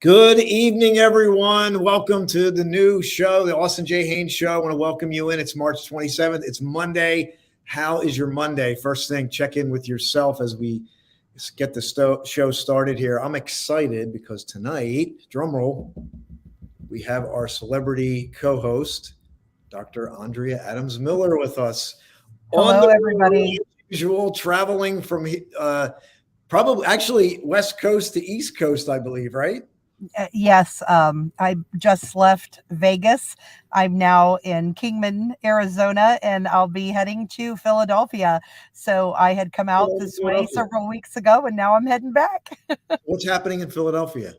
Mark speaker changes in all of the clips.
Speaker 1: Good evening, everyone. Welcome to the new show, the Austin J Haines Show. I want to welcome you in. It's March 27th. It's Monday. How is your Monday? First thing, check in with yourself as we get the show started here. I'm excited because tonight, drum roll, we have our celebrity co-host, Dr. Andrea Adams Miller, with us.
Speaker 2: Hello, everybody.
Speaker 1: Usual traveling from probably actually West Coast to East Coast, I believe, right?
Speaker 2: Yes, I just left Vegas. I'm now in Kingman, Arizona, and I'll be heading to Philadelphia. So I had come out this way several weeks ago, and now I'm heading back.
Speaker 1: What's happening in Philadelphia?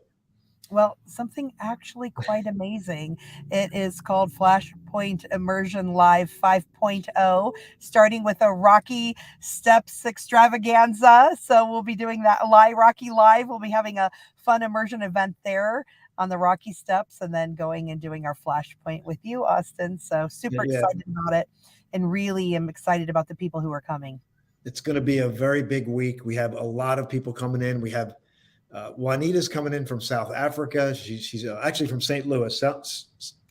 Speaker 2: Well, something actually quite amazing. It is called Flashpoint Immersion Live 5.0, starting with a Rocky Steps extravaganza. So we'll be doing that Rocky Live. We'll be having a fun immersion event there on the Rocky Steps, and then going and doing our Flashpoint with you, Austin. So super excited about it, and really am excited about the people who are coming.
Speaker 1: It's going to be a very big week. We have a lot of people coming in. We have Juanita's coming in from South Africa. She's actually from St. Louis,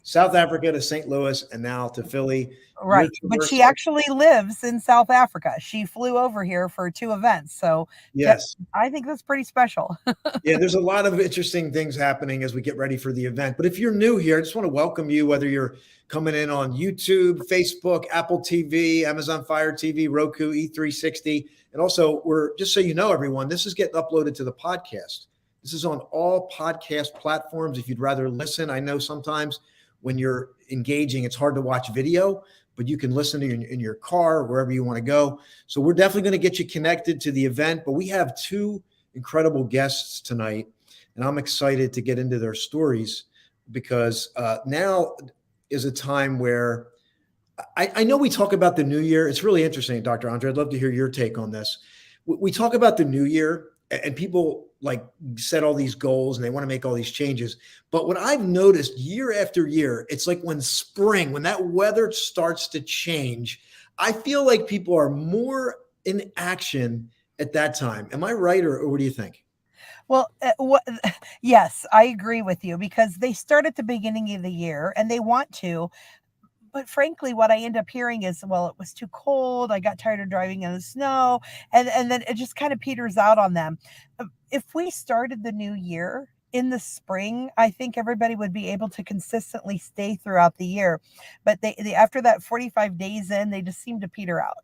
Speaker 1: South Africa to St. Louis, and now to Philly.
Speaker 2: Right. But she actually lives in South Africa. She flew over here for 2 events. So
Speaker 1: yes,
Speaker 2: I think that's pretty special.
Speaker 1: Yeah, there's a lot of interesting things happening as we get ready for the event. But if you're new here, I just want to welcome you, whether you're coming in on YouTube, Facebook, Apple TV, Amazon Fire TV, Roku, E360. And also, just so you know, everyone, this is getting uploaded to the podcast. This is on all podcast platforms. If you'd rather listen, I know sometimes when you're engaging, it's hard to watch video, but you can listen to in your car, wherever you want to go. So we're definitely going to get you connected to the event. But we have 2 incredible guests tonight, and I'm excited to get into their stories because now is a time where I know we talk about the new year. It's really interesting, Dr. Andre. I'd love to hear your take on this. We talk about the new year, and people like set all these goals and they want to make all these changes. But what I've noticed year after year, it's like when that weather starts to change, I feel like people are more in action at that time. Am I right, or what do you think?
Speaker 2: Well, yes, I agree with you, because they start at the beginning of the year and they want to. But frankly, what I end up hearing is, well, it was too cold. I got tired of driving in the snow. And then it just kind of peters out on them. If we started the new year in the spring, I think everybody would be able to consistently stay throughout the year. But they after that 45 days in, they just seem to peter out.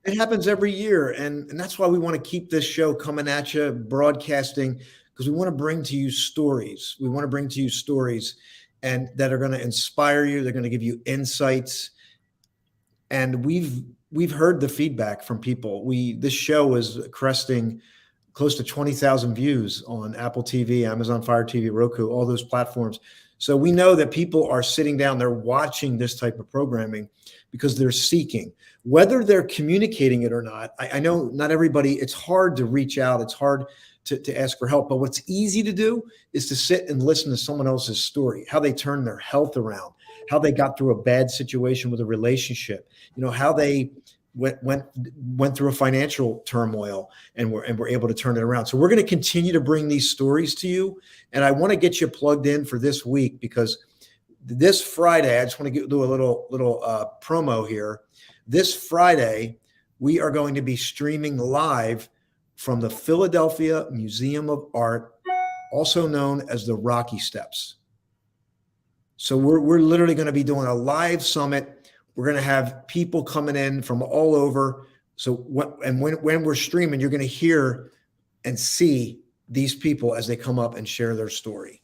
Speaker 1: It happens every year. And that's why we want to keep this show coming at you, broadcasting, because we want to bring to you stories. We want to bring to you stories and that are going to inspire you. They're going to give you insights. And we've heard the feedback from people. This show is cresting close to 20,000 views on Apple TV, Amazon Fire TV, Roku, all those platforms. So we know that people are sitting down, they're watching this type of programming because they're seeking, whether they're communicating it or not. I know not everybody, it's hard to reach out. It's hard to ask for help. But what's easy to do is to sit and listen to someone else's story, how they turned their health around, how they got through a bad situation with a relationship, how they went through a financial turmoil and were able to turn it around. So we're going to continue to bring these stories to you. And I want to get you plugged in for this week, because this Friday, I just want to do a little promo here. This Friday, we are going to be streaming live from the Philadelphia Museum of Art, also known as the Rocky Steps. So we're literally going to be doing a live summit. We're going to have people coming in from all over. So when we're streaming, you're going to hear and see these people as they come up and share their story.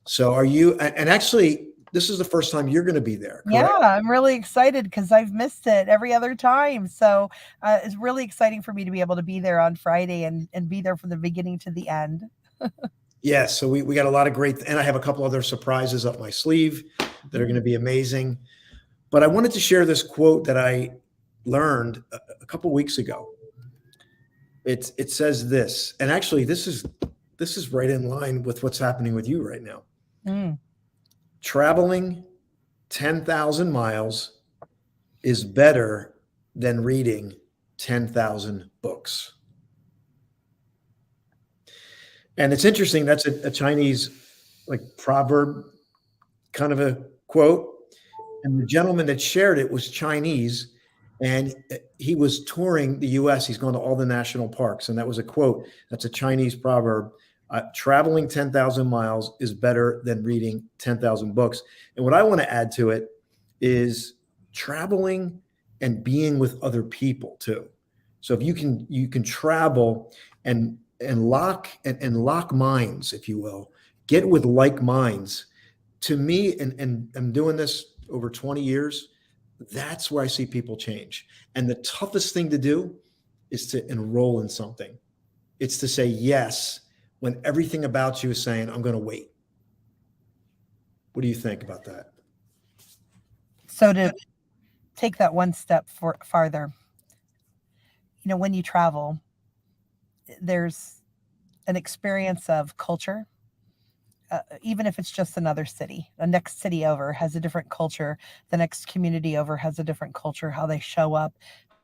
Speaker 1: So and actually, this is the first time you're going to be there, correct?
Speaker 2: Yeah, I'm really excited because I've missed it every other time. So it's really exciting for me to be able to be there on Friday and be there from the beginning to the end.
Speaker 1: Yes, so we got a lot of great, and I have a couple other surprises up my sleeve that are going to be amazing. But I wanted to share this quote that I learned a couple weeks ago. It says this, and actually this is right in line with what's happening with you right now. Traveling 10,000 miles is better than reading 10,000 books. And it's interesting. That's a Chinese like proverb kind of a quote. And the gentleman that shared it was Chinese, and he was touring the U.S. He's going to all the national parks, and that was a quote. That's a Chinese proverb. Traveling 10,000 miles is better than reading 10,000 books. And what I want to add to it is traveling and being with other people too. So if you can travel and lock minds, if you will, get with like minds. To me, and I'm doing this over 20 years, that's where I see people change. And the toughest thing to do is to enroll in something. It's to say yes when everything about you is saying, I'm going to wait. What do you think about that?
Speaker 2: So to take that one step farther, when you travel, there's an experience of culture. Even if it's just another city, the next city over has a different culture. The next community over has a different culture, how they show up,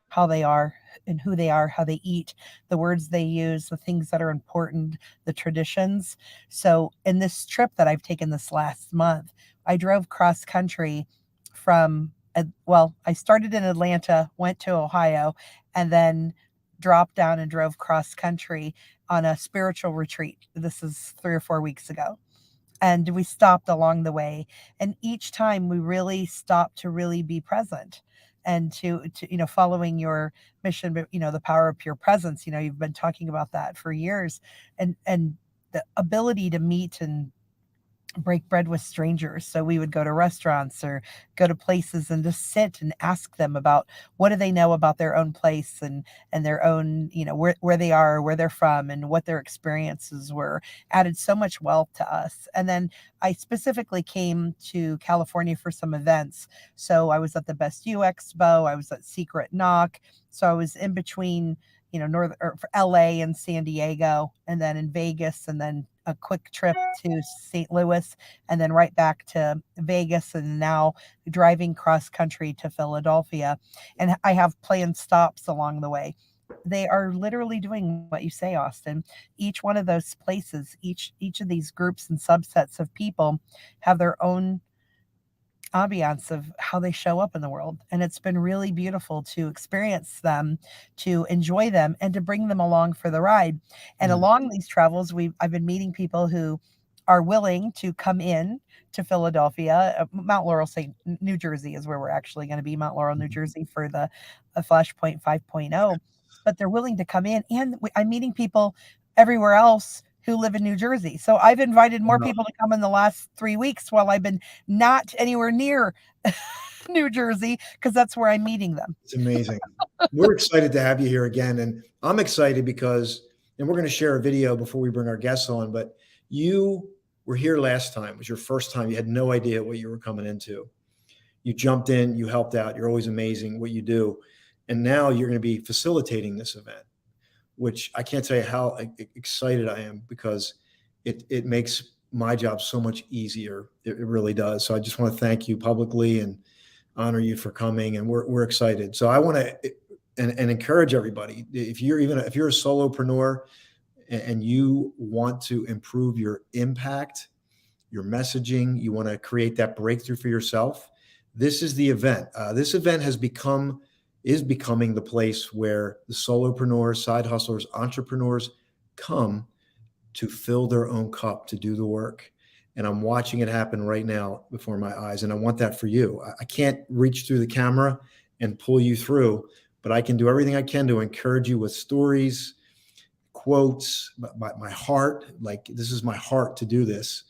Speaker 2: how they are and who they are, how they eat, the words they use, the things that are important, the traditions. So in this trip that I've taken this last month, I drove cross country from, I started in Atlanta, went to Ohio, and then dropped down and drove cross country on a spiritual retreat. This is 3 or 4 weeks ago. And we stopped along the way. And each time we really stopped to really be present and to following your mission, but the power of pure presence. You've been talking about that for years, and the ability to meet and break bread with strangers. So we would go to restaurants or go to places and just sit and ask them about what do they know about their own place and their own, where they are, where they're from, and what their experiences were. Added so much wealth to us. And then I specifically came to California for some events. So I was at the Best U Expo, I was at Secret Knock. So I was in between, North or LA and San Diego, and then in Vegas, and then a quick trip to St. Louis, and then right back to Vegas, and now driving cross country to Philadelphia. And I have planned stops along the way. They are literally doing what you say, Austin. Each one of those places, each of these groups and subsets of people have their own ambiance of how they show up in the world. And it's been really beautiful to experience them, to enjoy them, and to bring them along for the ride. And along these travels, I've been meeting people who are willing to come in to Philadelphia. Mount Laurel, New Jersey is where we're actually going to be, Mount Laurel, New Jersey, for the Flashpoint 5.0. But they're willing to come in. And I'm meeting people everywhere else who live in New Jersey. So I've invited more people to come in the last 3 weeks while I've been not anywhere near New Jersey, because that's where I'm meeting them.
Speaker 1: It's amazing. We're excited to have you here again. And I'm excited because, and we're going to share a video before we bring our guests on, but you were here last time. It was your first time. You had no idea what you were coming into. You jumped in, you helped out. You're always amazing what you do. And now you're going to be facilitating this event, which I can't tell you how excited I am, because it makes my job so much easier. It really does. So I just want to thank you publicly and honor you for coming. And we're excited. So I want to and encourage everybody. If you're a solopreneur and you want to improve your impact, your messaging, you want to create that breakthrough for yourself, this is the event. This event is becoming the place where the solopreneurs, side hustlers, entrepreneurs come to fill their own cup, to do the work. And I'm watching it happen right now before my eyes. And I want that for you. I can't reach through the camera and pull you through, but I can do everything I can to encourage you with stories, quotes, my heart. Like, this is my heart to do this.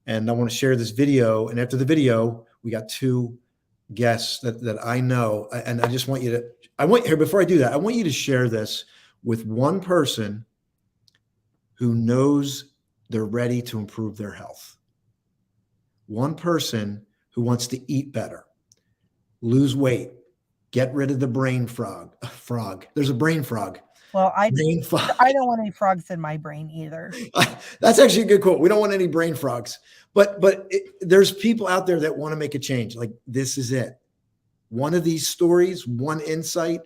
Speaker 1: And I want to share this video. And after the video, we got two guests that I know. And I just want you to, before I do that, I want you to share this with one person who knows they're ready to improve their health. One person who wants to eat better, lose weight, get rid of the brain frog. There's a brain frog.
Speaker 2: Well, I don't want any frogs in my brain either.
Speaker 1: That's actually a good quote. We don't want any brain frogs. But there's people out there that want to make a change. Like, this is it. One of these stories, one insight,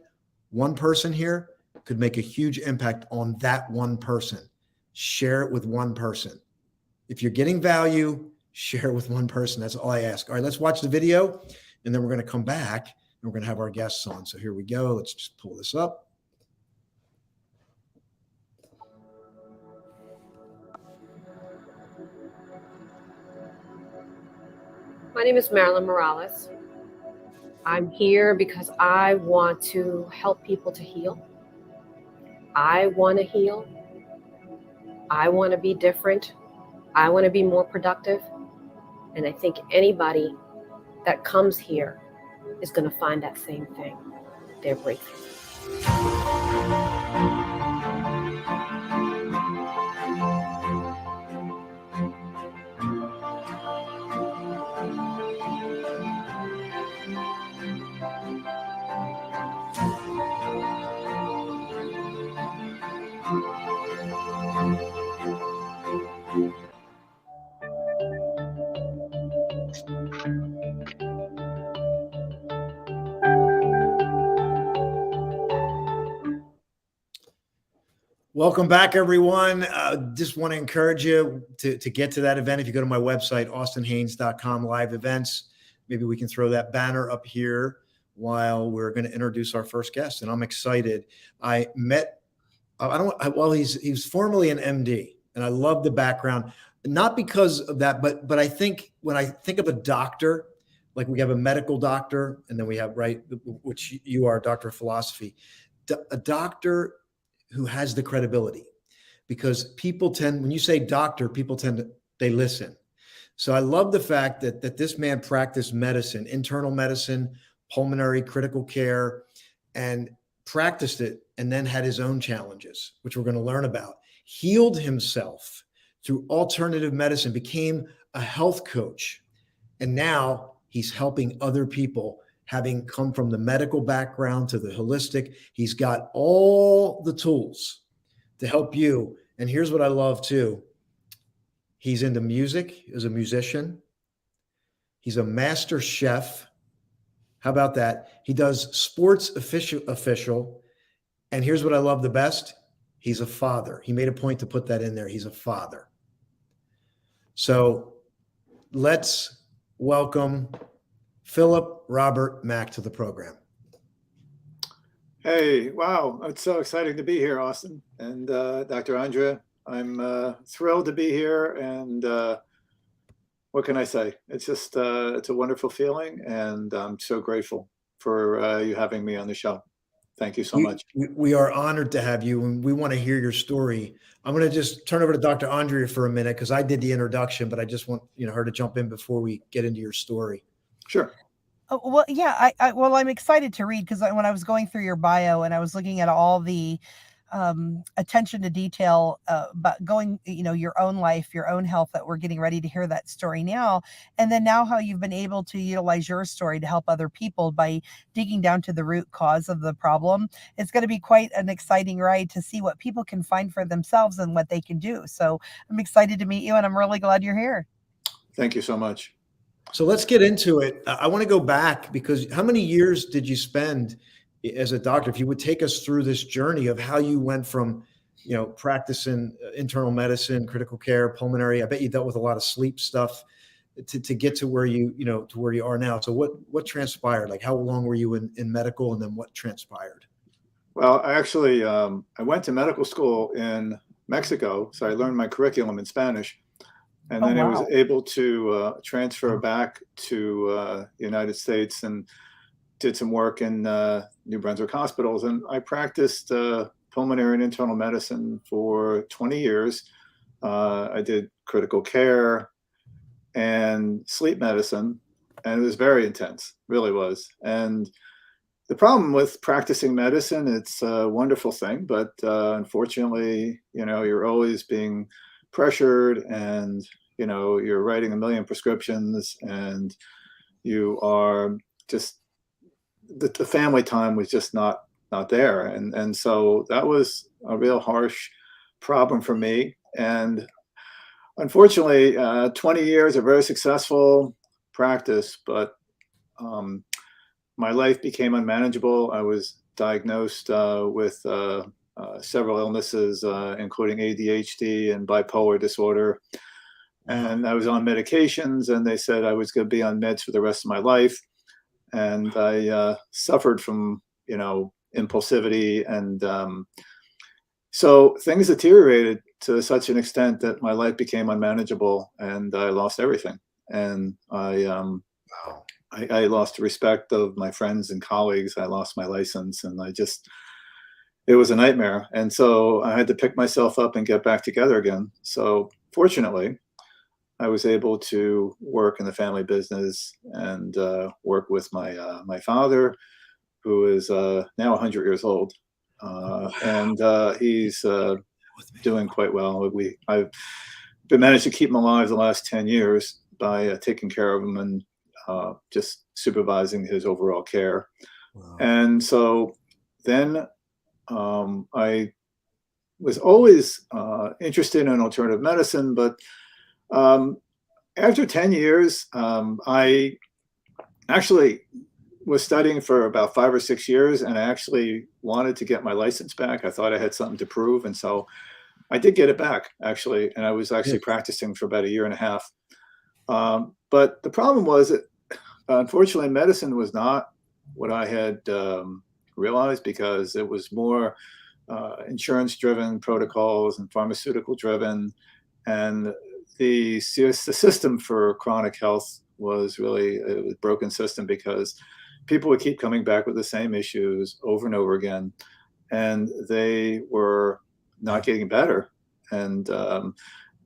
Speaker 1: one person here could make a huge impact on that one person. share it with one person. If you're getting value, share it with one person. That's all I ask. All right, let's watch the video, and then we're going to come back and we're going to have our guests on. So here we go. Let's just pull this up.
Speaker 3: My name is Marilyn Morales. I'm here because I want to help people to heal. I want to heal. I want to be different. I want to be more productive. And I think anybody that comes here is going to find that same thing, their breakthrough.
Speaker 1: Welcome back, everyone. Just want to encourage you to get to that event. If you go to my website, austinhaines.com, live events, maybe we can throw that banner up here while we're going to introduce our first guest. And I'm excited. I met, he's formerly an MD, and I love the background, not because of that, but I think when I think of a doctor, like we have a medical doctor, and then we have, right, which you are, a doctor of philosophy, a doctor who has the credibility, because people tend, when you say doctor, people they listen. So I love the fact that this man practiced medicine, internal medicine, pulmonary, critical care, and practiced it, and then had his own challenges, which we're going to learn about. Healed himself through alternative medicine, became a health coach, and now he's helping other people. Having come from the medical background to the holistic, he's got all the tools to help you. And here's what I love too. He's into music, as a musician. He's a master chef. How about that? He does sports official. And here's what I love the best. He's a father. He made a point to put that in there. He's a father. So let's welcome Philip Robert Mach to the program.
Speaker 4: Hey, wow. It's so exciting to be here, Austin and Dr. Andrea. I'm thrilled to be here. And what can I say? It's just, it's a wonderful feeling. And I'm so grateful for you having me on the show. Thank you so much.
Speaker 1: We are honored to have you, and we want to hear your story. I'm going to just turn over to Dr. Andrea for a minute, because I did the introduction, but I just want her to jump in before we get into your story.
Speaker 4: Sure.
Speaker 2: Oh, well, yeah, I'm excited to read, because when I was going through your bio and I was looking at all the attention to detail about going, your own life, your own health, that we're getting ready to hear that story now. And then now how you've been able to utilize your story to help other people by digging down to the root cause of the problem. It's going to be quite an exciting ride to see what people can find for themselves and what they can do. So I'm excited to meet you, and I'm really glad you're here.
Speaker 4: Thank you so much.
Speaker 1: So let's get into it. I want to go back, because how many years did you spend as a doctor? If you would take us through this journey of how you went from, practicing internal medicine, critical care, pulmonary. I bet you dealt with a lot of sleep stuff to get to where to where you are now. So what transpired? Like, how long were you in medical, and then what transpired?
Speaker 4: Well, I actually, I went to medical school in Mexico. So I learned my curriculum in Spanish. And then I was able to transfer back to the United States and did some work in New Brunswick hospitals. And I practiced pulmonary and internal medicine for 20 years. I did critical care and sleep medicine, and it was very intense, really was. And the problem with practicing medicine, it's a wonderful thing, but unfortunately, you're always being pressured, and you're writing a million prescriptions, and you are just, the family time was just not there. And so that was a real harsh problem for me. And unfortunately, 20 years of very successful practice, but my life became unmanageable. I was diagnosed with several illnesses, including ADHD and bipolar disorder. And I was on medications, and they said I was going to be on meds for the rest of my life. And I suffered from, impulsivity. And so things deteriorated to such an extent that my life became unmanageable, and I lost everything. And I lost respect of my friends and colleagues. I lost my license, and it was a nightmare. And so I had to pick myself up and get back together again. So fortunately, I was able to work in the family business and work with my father, who is now 100 years old. And he's doing quite well. I've been managed to keep him alive the last 10 years by taking care of him and just supervising his overall care. Wow. And so then I was always interested in alternative medicine, but after 10 years, I actually was studying for about 5 or 6 years, and I actually wanted to get my license back. I thought I had something to prove. And so I did get it back, actually. And I was actually practicing for about 1.5 years. But the problem was that, unfortunately, medicine was not what I had realized, because it was more insurance-driven protocols and pharmaceutical-driven. And the system for chronic health was really a broken system, because people would keep coming back with the same issues over and over again, and they were not getting better. And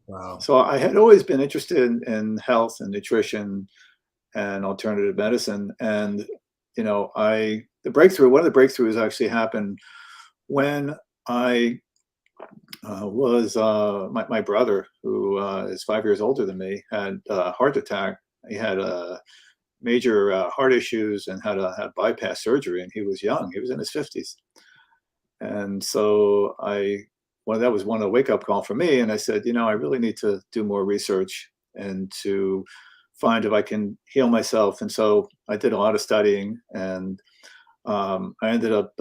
Speaker 4: wow. So I had always been interested in health and nutrition and alternative medicine. And, one of the breakthroughs actually happened when I was my brother, who is 5 years older than me, had a heart attack. He had major heart issues and had to have bypass surgery, and he was young. He was in his 50s. And so that was one of the wake-up call for me. And I said, I really need to do more research and to find if I can heal myself. And so I did a lot of studying, and I ended up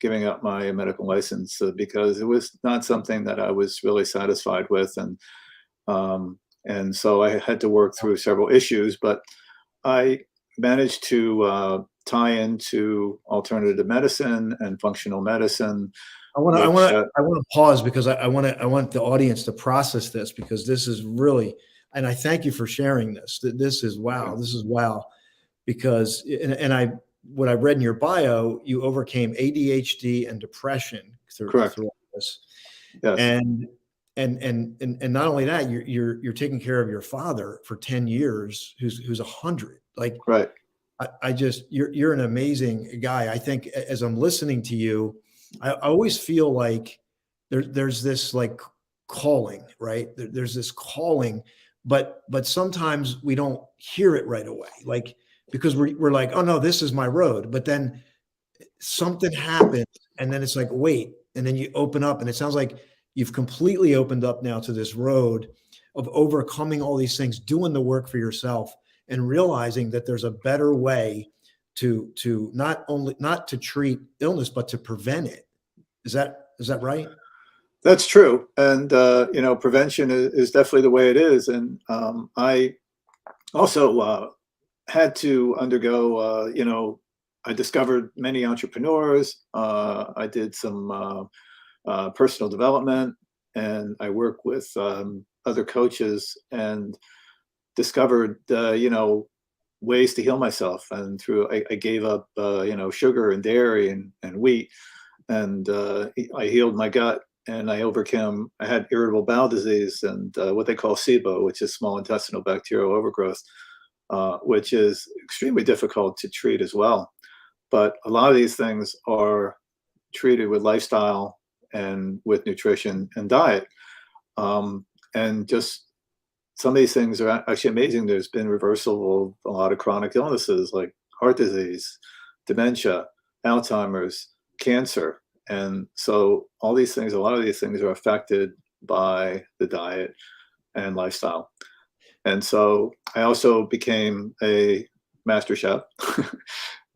Speaker 4: giving up my medical license because it was not something that I was really satisfied with. And so I had to work through several issues, but I managed to tie into alternative medicine and functional medicine.
Speaker 1: I want to pause, because I want the audience to process this, because this is really, and I thank you for sharing this. This is wow. This is wow, because what I read in your bio, you overcame ADHD and depression through this. Yes. And not only that, you're taking care of your father for 10 years, who's 100. Like, right. You're an amazing guy. I think as I'm listening to you, I always feel like there's this like calling, right? There's this calling, but sometimes we don't hear it right away. Like, because we're like, oh no, this is my road. But then something happens, and then it's like, wait, and then you open up, and it sounds like you've completely opened up now to this road of overcoming all these things, doing the work for yourself, and realizing that there's a better way to not to treat illness, but to prevent it. Is that right?
Speaker 4: That's true. And, prevention is definitely the way it is. And I also had to undergo, I discovered many entrepreneurs. I did some personal development, and I worked with other coaches and discovered, ways to heal myself. And I gave up, sugar and dairy and wheat, and I healed my gut, and I had irritable bowel disease and what they call SIBO, which is small intestinal bacterial overgrowth, which is extremely difficult to treat as well. But a lot of these things are treated with lifestyle and with nutrition and diet. And just some of these things are actually amazing. There's been reversal of a lot of chronic illnesses like heart disease, dementia, Alzheimer's, cancer. And so a lot of these things are affected by the diet and lifestyle. And so I also became a master chef.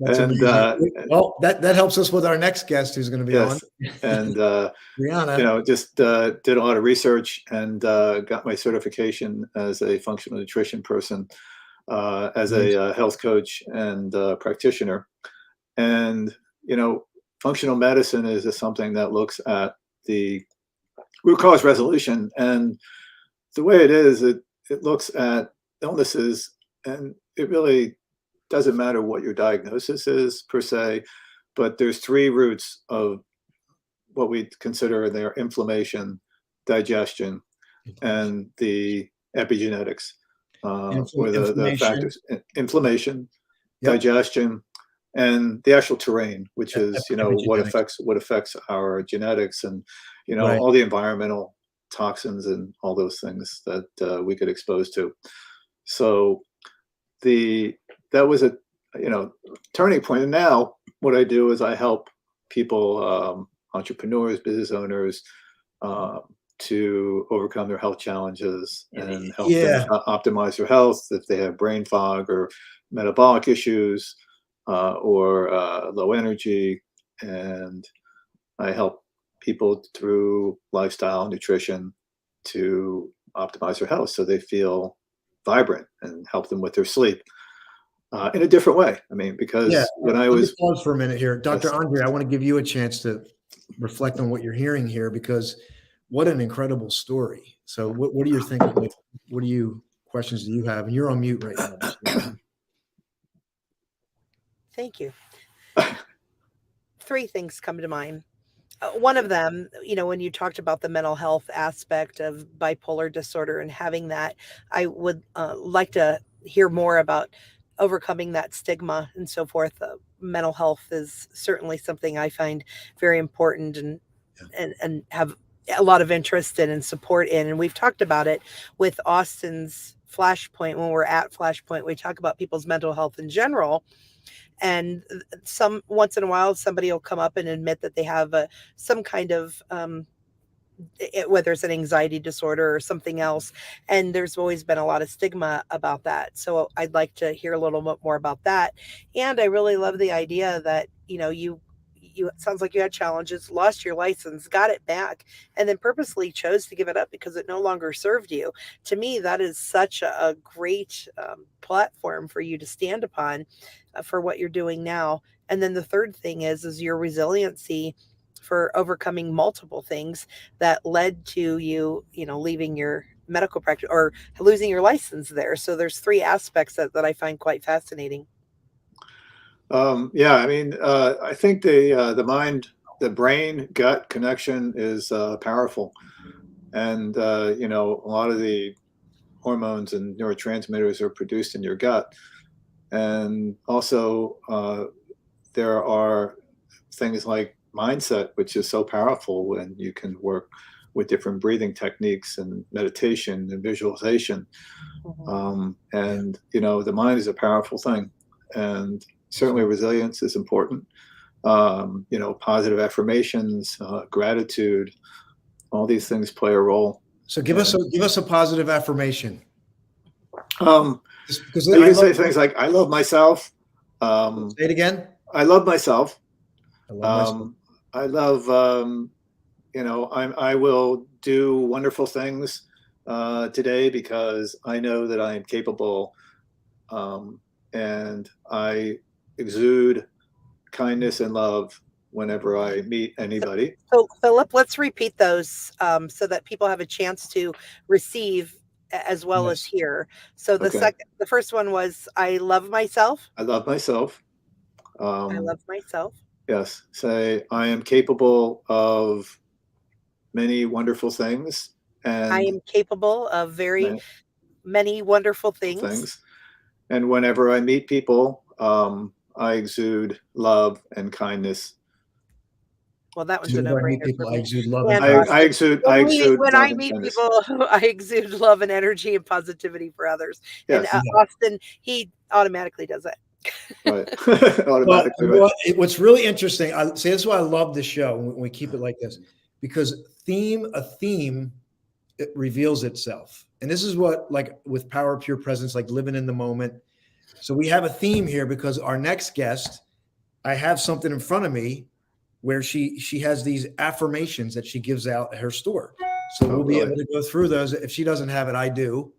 Speaker 1: That's
Speaker 4: And
Speaker 1: amazing. Well, that helps us with our next guest who's going to be on.
Speaker 4: And
Speaker 1: Brianna.
Speaker 4: just did a lot of research and got my certification as a functional nutrition person, as a health coach and practitioner. And functional medicine is something that looks at the root cause resolution, and the way it is, it looks at illnesses, and it really doesn't matter what your diagnosis is per se, but there's 3 roots of what we consider their inflammation, digestion, and the epigenetics, or the factors: inflammation, digestion, and the actual terrain, which is what affects our genetics, and all the environmental toxins and all those things that we get exposed to. So that was a turning point. And now what I do is I help people, entrepreneurs, business owners, to overcome their health challenges and help them optimize their health if they have brain fog or metabolic issues, or low energy. And I help people through lifestyle, nutrition, to optimize their health so they feel vibrant, and help them with their sleep in a different way. I mean, because when I was—
Speaker 1: pause for a minute here, Dr. Andre, I want to give you a chance to reflect on what you're hearing here, because what an incredible story. So what are you thinking? What questions do you have? And you're on mute right now.
Speaker 2: Thank you. 3 things come to mind. One of them, when you talked about the mental health aspect of bipolar disorder and having that, I would like to hear more about overcoming that stigma and so forth. Mental health is certainly something I find very important and have a lot of interest in and support in. And we've talked about it with Austin's Flashpoint. When we're at Flashpoint, we talk about people's mental health in general. And once in a while, somebody will come up and admit that they have some kind of, whether it's an anxiety disorder or something else. And there's always been a lot of stigma about that. So I'd like to hear a little bit more about that. And I really love the idea that, it sounds like you had challenges, lost your license, got it back, and then purposely chose to give it up because it no longer served you. To me, that is such a great platform for you to stand upon for what you're doing now. And then the third thing is your resiliency for overcoming multiple things that led to you, leaving your medical practice or losing your license there. So there's 3 aspects that I find quite fascinating.
Speaker 4: I mean, I think the brain gut connection is powerful, and a lot of the hormones and neurotransmitters are produced in your gut, and also there are things like mindset, which is so powerful when you can work with different breathing techniques and meditation and visualization. And the mind is a powerful thing, and certainly resilience is important. Positive affirmations, gratitude, all these things play a role.
Speaker 1: So give us a positive affirmation.
Speaker 4: Because you can say things like, I love myself.
Speaker 1: Say it again.
Speaker 4: I love myself.
Speaker 1: I love myself.
Speaker 4: I love, I will do wonderful things today because I know that I am capable, and I exude kindness and love whenever I meet anybody.
Speaker 2: So Philip, let's repeat those so that people have a chance to receive as well as hear. So the first one was, I love myself.
Speaker 4: I love myself.
Speaker 2: I love myself.
Speaker 4: Yes. Say, I am capable of many wonderful things. And
Speaker 2: I am capable of very many wonderful things.
Speaker 4: And whenever I meet people, I exude love and kindness.
Speaker 2: Well, that was a no-brainer.
Speaker 1: I exude love.
Speaker 4: I exude.
Speaker 2: When I meet people, I exude love and energy and positivity for others. Yes. And Austin, he automatically does that.
Speaker 4: Right. Automatically.
Speaker 1: What's really interesting, this is why I love this show when we keep it like this, because a theme, it reveals itself. And this is what, like with Power of Pure Presence, like living in the moment. So we have a theme here because our next guest I have something in front of me where she has these affirmations that she gives out at her store. So we'll be able to go through those. If she doesn't have it, I do.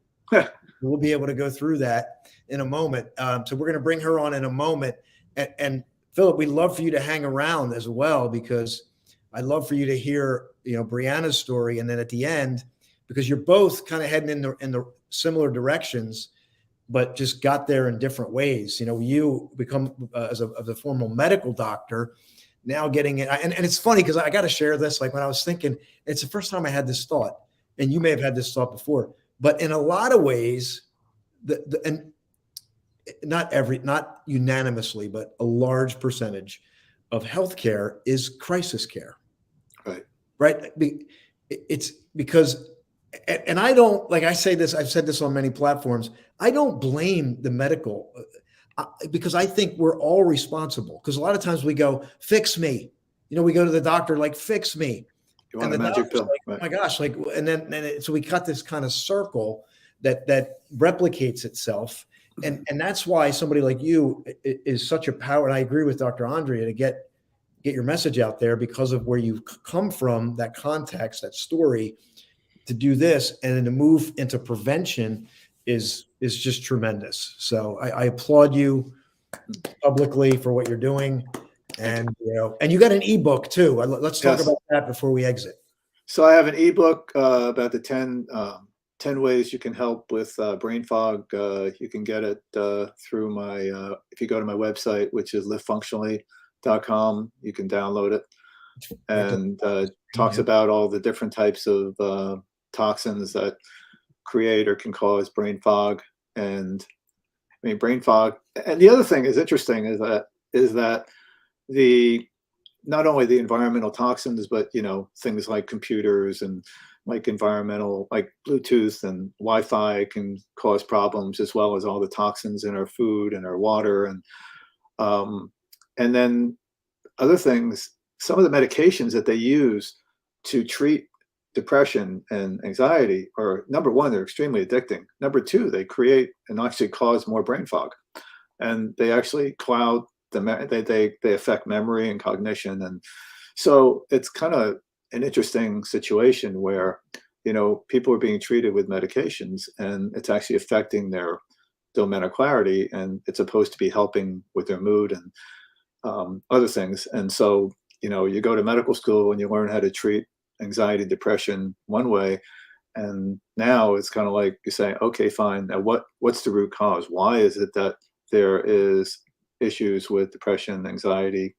Speaker 1: We'll be able to go through that in a moment. So we're going to bring her on in a moment. And Philip, we'd love for you to hang around as well, because I'd love for you to hear, Brianna's story. And then at the end, because you're both kind of heading in the similar directions, but just got there in different ways. You become as a formal medical doctor, now getting it. And it's funny because I got to share this. Like, when I was thinking, it's the first time I had this thought, and you may have had this thought before, but in a lot of ways, and not unanimously, but a large percentage of healthcare is crisis care. Right. It's because, and I don't, like I say this, I've said this on many platforms, I don't blame the medical, because I think we're all responsible. Because a lot of times we go, fix me. We go to the doctor, like, fix me.
Speaker 4: You want a magic pill.
Speaker 1: Like, right. Oh my gosh. Like, so we cut this kind of circle that replicates itself. And that's why somebody like you is such a power. And I agree with Dr. Andrea to get your message out there, because of where you've come from, that context, that story, to do this and then to move into prevention is just tremendous. So I applaud you publicly for what you're doing. And, and you got an ebook too. Let's talk about that before we exit.
Speaker 4: So I have an ebook about the 10 ways you can help with brain fog. You can get it through my, if you go to my website, which is livefunctionally.com, you can download it, and talks about all the different types of toxins that create or can cause brain fog. And I mean, brain fog. And the other thing is interesting is that not only the environmental toxins, but things like computers and like environmental, like Bluetooth and Wi-Fi can cause problems, as well as all the toxins in our food and our water. And then other things, some of the medications that they use to treat depression and anxiety are, number one, they're extremely addicting. Number two, they create and actually cause more brain fog, and they actually cloud they affect memory and cognition. And so it's kind of an interesting situation where, people are being treated with medications and it's actually affecting their domain of clarity, and it's supposed to be helping with their mood and other things. And so, you go to medical school and you learn how to treat anxiety, depression one way. And now it's kind of like you say, okay, fine. Now what's the root cause? Why is it that there is issues with depression, anxiety,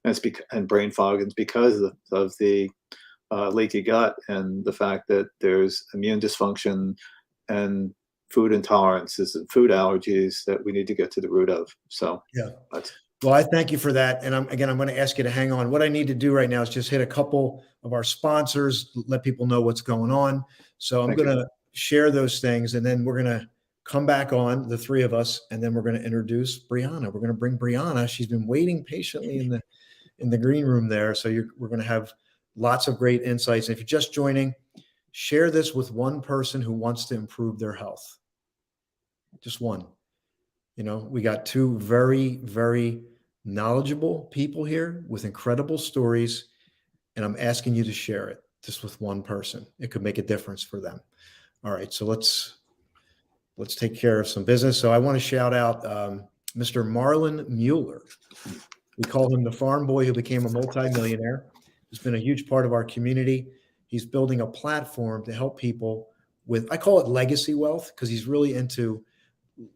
Speaker 4: and brain fog? And it's because of the leaky gut and the fact that there's immune dysfunction and food intolerances and food allergies that we need to get to the root of. So
Speaker 1: well, I thank you for that. And I'm going to ask you to hang on. What I need to do right now is just hit a couple of our sponsors, let people know what's going on. So I'm going to share those things, and then we're going to come back on, the three of us, and then we're going to introduce Brianna. We're going to bring Brianna. She's been waiting patiently in the green room there. So we're going to have lots of great insights. And if you're just joining, share this with one person who wants to improve their health. Just one. We got two very, very knowledgeable people here with incredible stories, and I'm asking you to share it just with one person. It could make a difference for them. All right, so let's take care of some business. So I want to shout out Mr. Marlon Mueller. We call him the farm boy who became a multimillionaire. He's been a huge part of our community. He's building a platform to help people with, I call it legacy wealth, because he's really into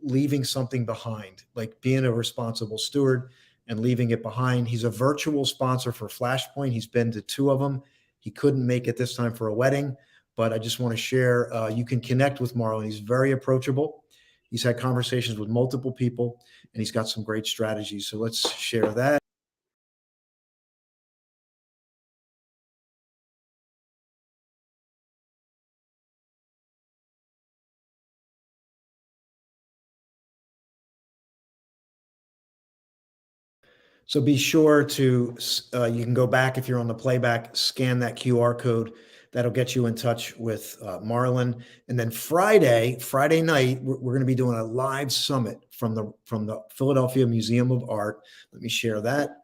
Speaker 1: leaving something behind, like being a responsible steward and leaving it behind. He's a virtual sponsor for Flashpoint. He's been to 2 of them. He couldn't make it this time for a wedding, but I just want to share, you can connect with Marlon. He's very approachable. He's had conversations with multiple people, and he's got some great strategies. So let's share that. So be sure to, you can go back if you're on the playback, scan that QR code that'll get you in touch with Marlon. And then Friday night, we're going to be doing a live summit from the Philadelphia Museum of Art. Let me share that.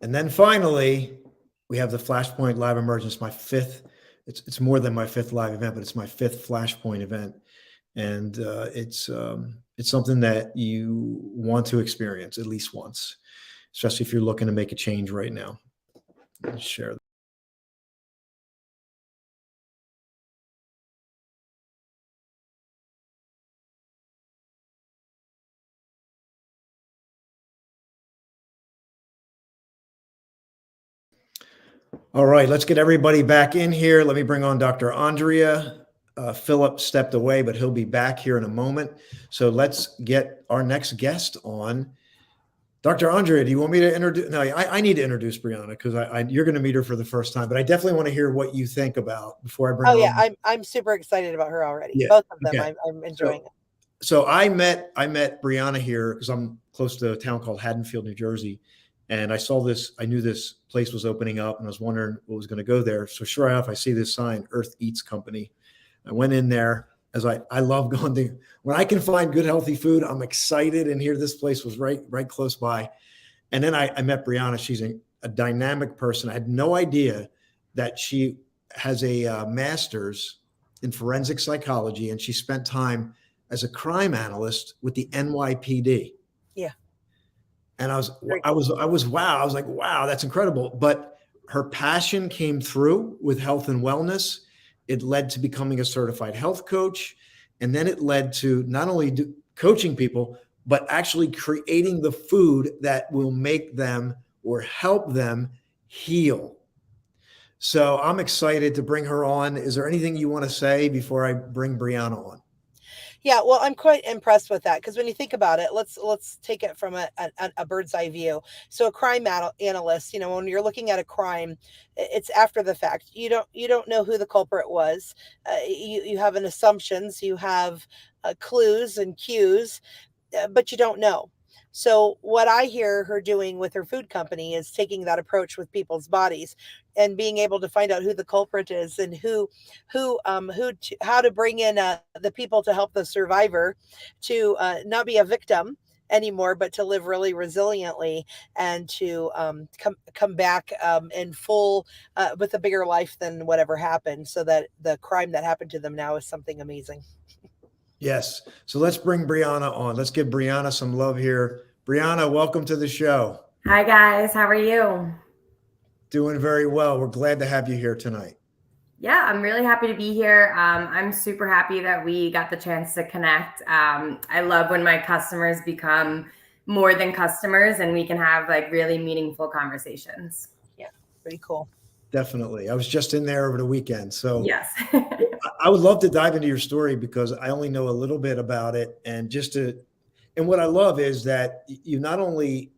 Speaker 1: And then finally, we have the Flashpoint Live Emergence, my fifth. It's more than my fifth live event, but it's my fifth Flashpoint event. And it's something that you want to experience at least once, especially if you're looking to make a change right now. Let's share that. All right, let's get everybody back in here. Let me bring on Dr. Andrea. Philip stepped away, but he'll be back here in a moment. So let's get our next guest on. Dr. Andrea, do you want me to introduce? No, I need to introduce Brianna because you're going to meet her for the first time, but I definitely want to hear what you think about before I bring her on.
Speaker 2: I'm super excited about her already.
Speaker 1: Yeah,
Speaker 2: Both of them,
Speaker 1: okay.
Speaker 2: I'm enjoying it.
Speaker 1: So I met Brianna here because I'm close to a town called Haddonfield, New Jersey. And I saw this, I knew this place was opening up and I was wondering what was going to go there. So sure enough, I see this sign, Earth Eats Company. I went in there as I love going to, when I can find good, healthy food, I'm excited. And here this place was right close by. And then I met Brianna. She's a dynamic person. I had no idea that she has a master's in forensic psychology and she spent time as a crime analyst with the NYPD.
Speaker 2: Yeah.
Speaker 1: And I was wow. I was like, wow, that's incredible. But her passion came through with health and wellness. It led to becoming a certified health coach. And then it led to not only coaching people, but actually creating the food that will make them or help them heal. So I'm excited to bring her on. Is there anything you want to say before I bring Brianna on?
Speaker 2: Yeah, well, I'm quite impressed with that because when you think about it, let's take it from a bird's eye view. So a crime analyst, when you're looking at a crime, it's after the fact. You don't know who the culprit was. You have an assumptions, you have clues and cues, but you don't know. So what I hear her doing with her food company is taking that approach with people's bodies and being able to find out who the culprit is and how to bring in the people to help the survivor to not be a victim anymore, but to live really resiliently and to come back in full with a bigger life than whatever happened, so that the crime that happened to them now is something amazing.
Speaker 1: Yes. So let's bring Brianna on. Let's give Brianna some love here. Brianna, welcome to the show.
Speaker 5: Hi, guys. How are you?
Speaker 1: Doing very well. We're glad to have you here tonight.
Speaker 5: Yeah, I'm really happy to be here. I'm super happy that we got the chance to connect. I love when my customers become more than customers and we can have like really meaningful conversations.
Speaker 2: Yeah, pretty cool.
Speaker 1: Definitely. I was just in there over the weekend. So
Speaker 5: yes.
Speaker 1: I would love to dive into your story because I only know a little bit about it. And and what I love is that you not only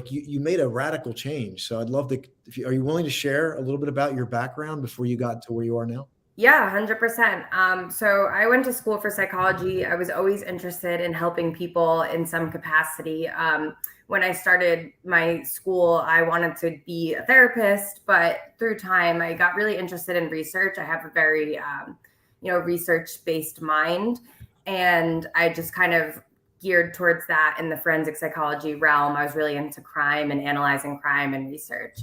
Speaker 1: you made a radical change. So I'd love to, are you willing to share a little bit about your background before you got to where you are now?
Speaker 5: Yeah, 100%. So I went to school for psychology. I was always interested in helping people in some capacity. When I started my school, I wanted to be a therapist, but through time, I got really interested in research. I have a very, research-based mind, and I just kind of geared towards that in the forensic psychology realm. I was really into crime and analyzing crime and research.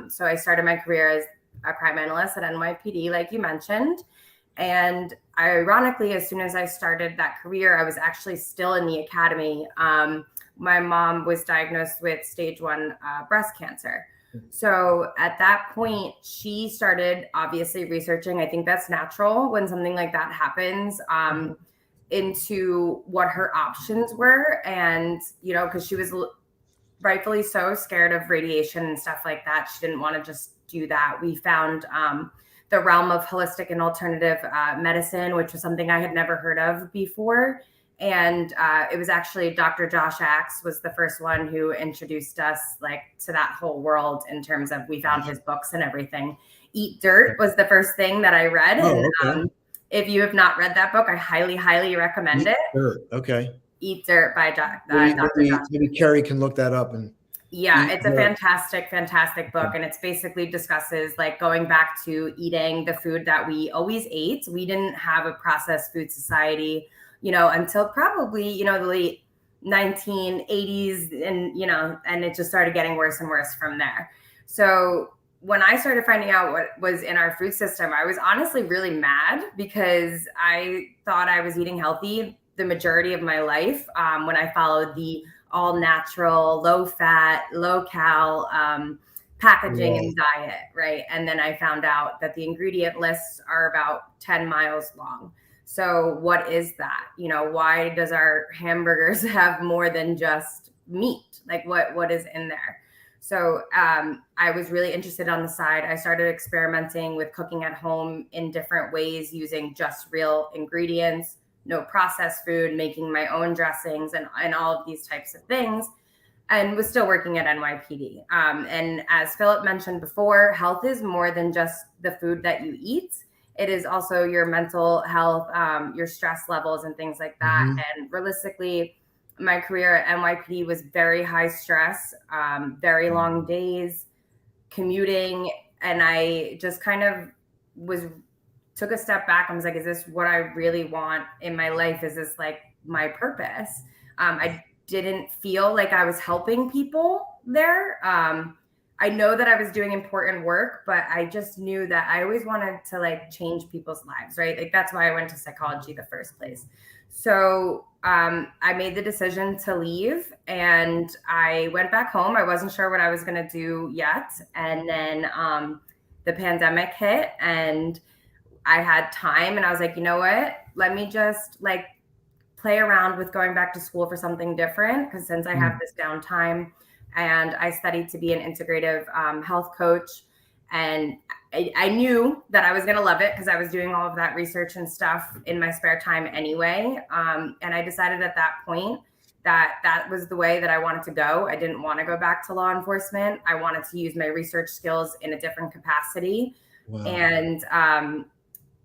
Speaker 5: So I started my career as a crime analyst at NYPD, like you mentioned. And ironically, as soon as I started that career, I was actually still in the academy. My mom was diagnosed with stage 1 breast cancer. So at that point, she started obviously researching. I think that's natural when something like that happens, into what her options were. And, because she was rightfully so scared of radiation and stuff like that. She didn't want to just do that. We found the realm of holistic and alternative medicine, which was something I had never heard of before. And it was actually Dr. Josh Axe was the first one who introduced us to that whole world in terms of, we found his books and everything. Eat Dirt was the first thing that I read.
Speaker 1: Oh, okay.
Speaker 5: If you have not read that book, I highly, highly recommend it.
Speaker 1: Sure. Okay.
Speaker 5: Eat Dirt by Dr.
Speaker 1: Maybe Carrie can look that up. And
Speaker 5: yeah, it's a fantastic, fantastic book. And it's basically discusses like going back to eating the food that we always ate. We didn't have a processed food society, until probably, the late 1980s, and, and it just started getting worse and worse from there. So when I started finding out what was in our food system, I was honestly really mad because I thought I was eating healthy the majority of my life, when I followed the all natural, low fat, low cal packaging and diet, right? And then I found out that the ingredient lists are about 10 miles long. So what is that? Why does our hamburgers have more than just meat? Like what is in there? So I was really interested on the side. I started experimenting with cooking at home in different ways using just real ingredients, no processed food, making my own dressings and all of these types of things, and was still working at NYPD. And as Philip mentioned before, health is more than just the food that you eat. It is also your mental health, your stress levels and things like that. Mm-hmm. And realistically, my career at NYPD was very high stress, very long days, commuting. And I just kind of took a step back and was like, is this what I really want in my life? Is this like my purpose? I didn't feel like I was helping people there. I know that I was doing important work, but I just knew that I always wanted to like change people's lives, right? Like that's why I went to psychology the first place. So I made the decision to leave and I went back home. I wasn't sure what I was going to do yet. And then the pandemic hit and I had time and I was like, you know what, let me just like play around with going back to school for something different. Because since I have this downtime, and I studied to be an integrative health coach. And I knew that I was going to love it because I was doing all of that research and stuff in my spare time anyway. And I decided at that point that was the way that I wanted to go. I didn't want to go back to law enforcement. I wanted to use my research skills in a different capacity. Wow. And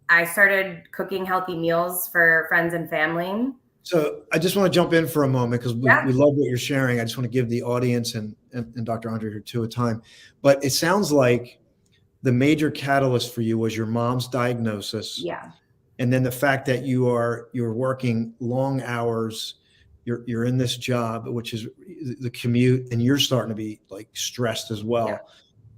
Speaker 5: I started cooking healthy meals for friends and family.
Speaker 1: So I just want to jump in for a moment because we love what you're sharing. I just want to give the audience and Dr. Andre here too a time. But it sounds like the major catalyst for you was your mom's diagnosis.
Speaker 5: Yeah.
Speaker 1: And then the fact that you're working long hours, you're in this job, which is the commute, and you're starting to be like stressed as well. Yeah.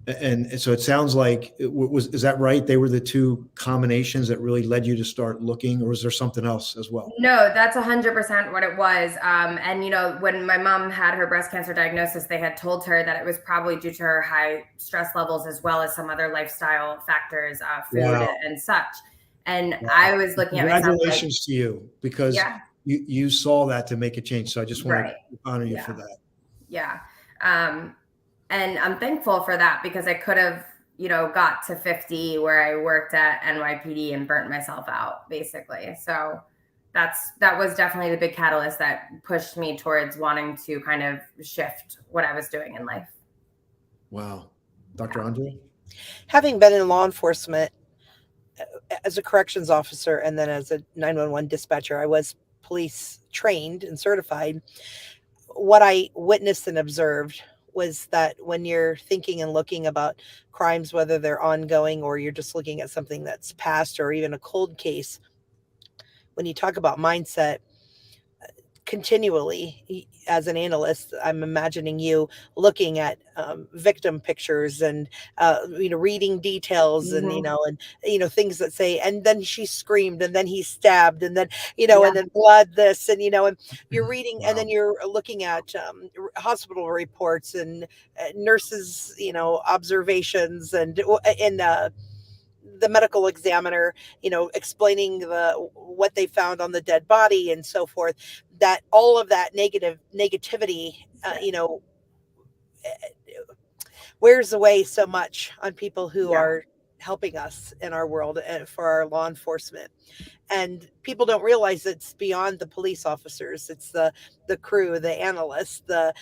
Speaker 1: And so it sounds like is that right? They were the two combinations that really led you to start looking, or was there something else as well?
Speaker 5: No, that's 100% what it was. And when my mom had her breast cancer diagnosis, they had told her that it was probably due to her high stress levels, as well as some other lifestyle factors, food and such. And I was looking at myself.
Speaker 1: Congratulations to you, because you saw that to make a change. So I just want to honor you for that.
Speaker 5: Yeah. And I'm thankful for that because I could have, got to 50 where I worked at NYPD and burnt myself out, basically. So that was definitely the big catalyst that pushed me towards wanting to kind of shift what I was doing in life.
Speaker 1: Wow. Dr. Andre?
Speaker 2: Having been in law enforcement as a corrections officer and then as a 911 dispatcher, I was police trained and certified. What I witnessed and observed was that when you're thinking and looking about crimes, whether they're ongoing or you're just looking at something that's past or even a cold case, when you talk about mindset, continually as an analyst, I'm imagining you looking at victim pictures and reading details and things that say, and then she screamed and then he stabbed and then and then blood this and and you're reading and then you're looking at hospital reports and nurses observations and the medical examiner, explaining what they found on the dead body and so forth, that all of that negativity, wears away so much on people who are helping us in our world for our law enforcement. And people don't realize it's beyond the police officers. It's the crew, the analysts, the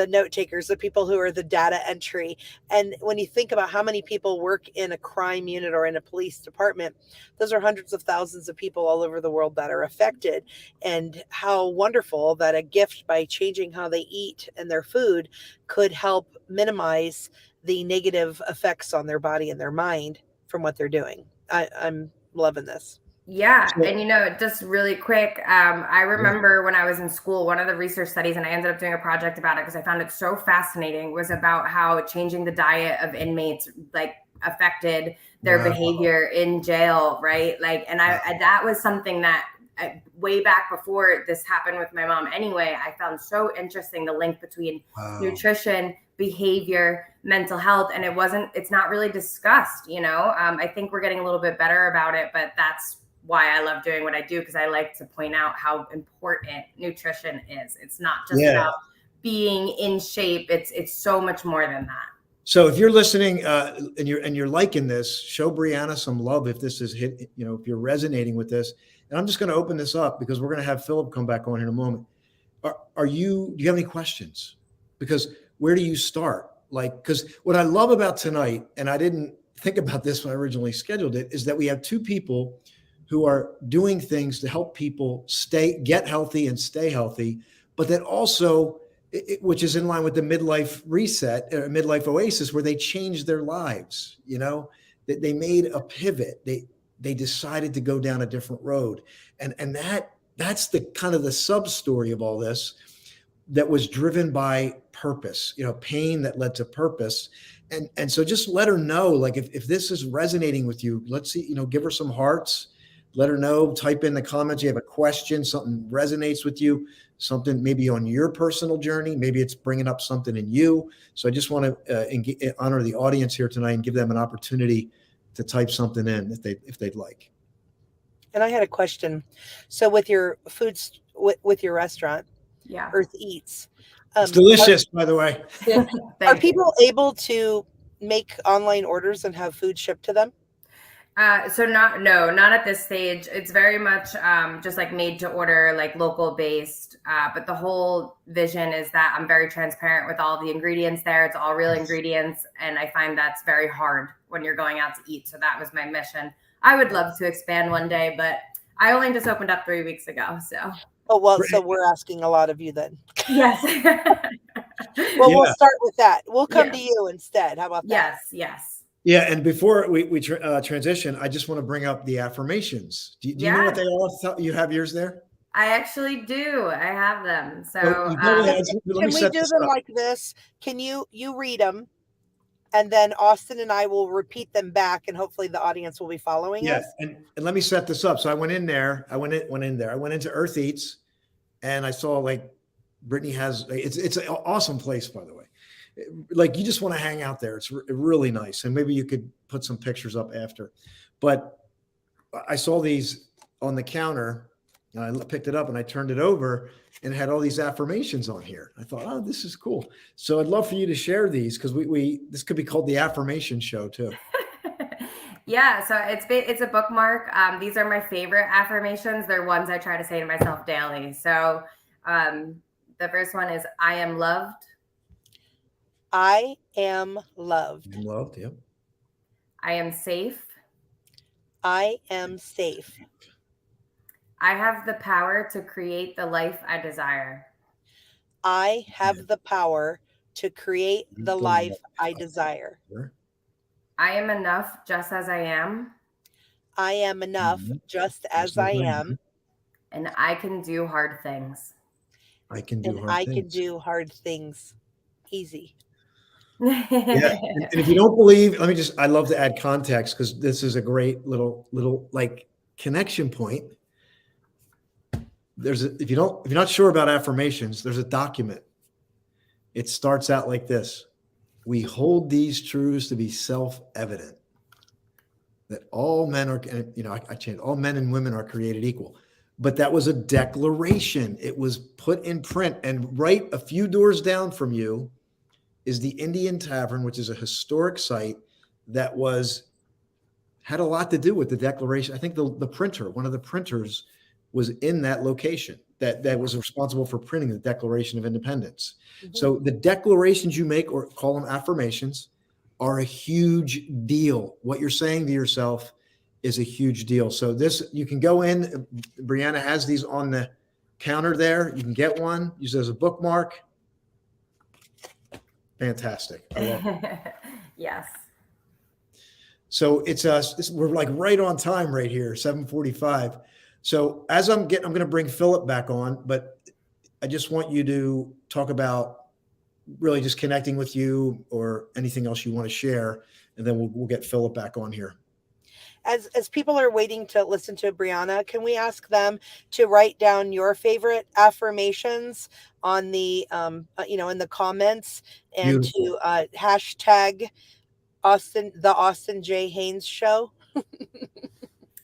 Speaker 2: note takers, the people who are the data entry. And when you think about how many people work in a crime unit or in a police department, those are hundreds of thousands of people all over the world that are affected. And how wonderful that a gift by changing how they eat and their food could help minimize the negative effects on their body and their mind from what they're doing. I'm loving this.
Speaker 5: Yeah. And, just really quick, I remember when I was in school, one of the research studies, and I ended up doing a project about it because I found it so fascinating, was about how changing the diet of inmates affected their behavior in jail, right? And that was something that way back before this happened with my mom anyway, I found so interesting, the link between nutrition, behavior, mental health, and it's not really discussed, I think we're getting a little bit better about it, but that's why I love doing what I do, because I like to point out how important nutrition is. It's not just about being in shape. It's so much more than that.
Speaker 1: So if you're listening and you're liking this, show Brianna some love if this is hit, if you're resonating with this. And I'm just going to open this up because we're going to have Philip come back on in a moment. Do you have any questions? Because where do you start? Because what I love about tonight, and I didn't think about this when I originally scheduled it, is that we have two people who are doing things to help people get healthy and stay healthy, but that also, which is in line with the midlife reset, midlife oasis, where they changed their lives, that they made a pivot. They decided to go down a different road. And that's the kind of the sub story of all this, that was driven by purpose, pain that led to purpose. And so just let her know, if this is resonating with you, let's see, give her some hearts. Let her know, type in the comments. You have a question, something resonates with you, something maybe on your personal journey. Maybe it's bringing up something in you. So I just want to honor the audience here tonight and give them an opportunity to type something in if they'd like.
Speaker 2: And I had a question. So with your foods, with your restaurant, Earth Eats.
Speaker 1: It's delicious, by the way.
Speaker 2: Are people able to make online orders and have food shipped to them?
Speaker 5: Not at this stage. It's very much just made to order, local based. But the whole vision is that I'm very transparent with all the ingredients there. It's all real ingredients. And I find that's very hard when you're going out to eat. So that was my mission. I would love to expand one day, but I only just opened up 3 weeks ago. So.
Speaker 2: Oh, well, so we're asking a lot of you then.
Speaker 5: Yes.
Speaker 2: Well, we'll start with that. We'll come to you instead. How about that?
Speaker 5: Yes.
Speaker 1: Yeah, and before we transition, I just want to bring up the affirmations. Do you know what they are? You have yours there?
Speaker 5: I actually do. I have them. So
Speaker 2: can we do them like this? Can you read them, and then Austin and I will repeat them back, and hopefully the audience will be following us.
Speaker 1: And let me set this up. So I went in there. I went into Earth Eats, and I saw Brittany has. It's an awesome place, by the way. You just want to hang out there. It's really nice. And maybe you could put some pictures up after. But I saw these on the counter, and I picked it up and I turned it over, and it had all these affirmations on here. I thought, oh, this is cool. So I'd love for you to share these, because this could be called the affirmation show too.
Speaker 5: Yeah, so it's a bookmark. These are my favorite affirmations. They're ones I try to say to myself daily. So the first one is, I am loved.
Speaker 2: I am loved.
Speaker 1: I'm loved, yep.
Speaker 5: I am safe.
Speaker 2: I am safe.
Speaker 5: I have the power to create the life I desire.
Speaker 2: I have the power to create the life I desire.
Speaker 5: I am enough just as I am.
Speaker 2: I am enough just as I am.
Speaker 5: And I can do hard things.
Speaker 1: I can do
Speaker 2: hard things easy.
Speaker 1: Yeah. And if you don't believe, I love to add context, because this is a great little connection point. If you're not sure about affirmations, there's a document. It starts out like this: we hold these truths to be self-evident, that all men are, I changed, all men and women are created equal. But that was a declaration. It was put in print, and right a few doors down from you is the Indian Tavern, which is a historic site that had a lot to do with the Declaration. I think the printer, one of the printers, was in that location that was responsible for printing the Declaration of Independence. So the declarations you make, or call them affirmations, are a huge deal. What you're saying to yourself is a huge deal. So this, you can go in, Brianna has these on the counter there. You can get one, use it as a bookmark. Fantastic. I love it.
Speaker 5: Yes.
Speaker 1: So we're like right on time right here, 7:45. So as I'm going to bring Philip back on, but I just want you to talk about really just connecting with you or anything else you want to share. And then we'll get Philip back on here.
Speaker 2: As people are waiting to listen to Brianna, can we ask them to write down your favorite affirmations on the, in the comments, and Beautiful. To hashtag the Austin J Haines Show?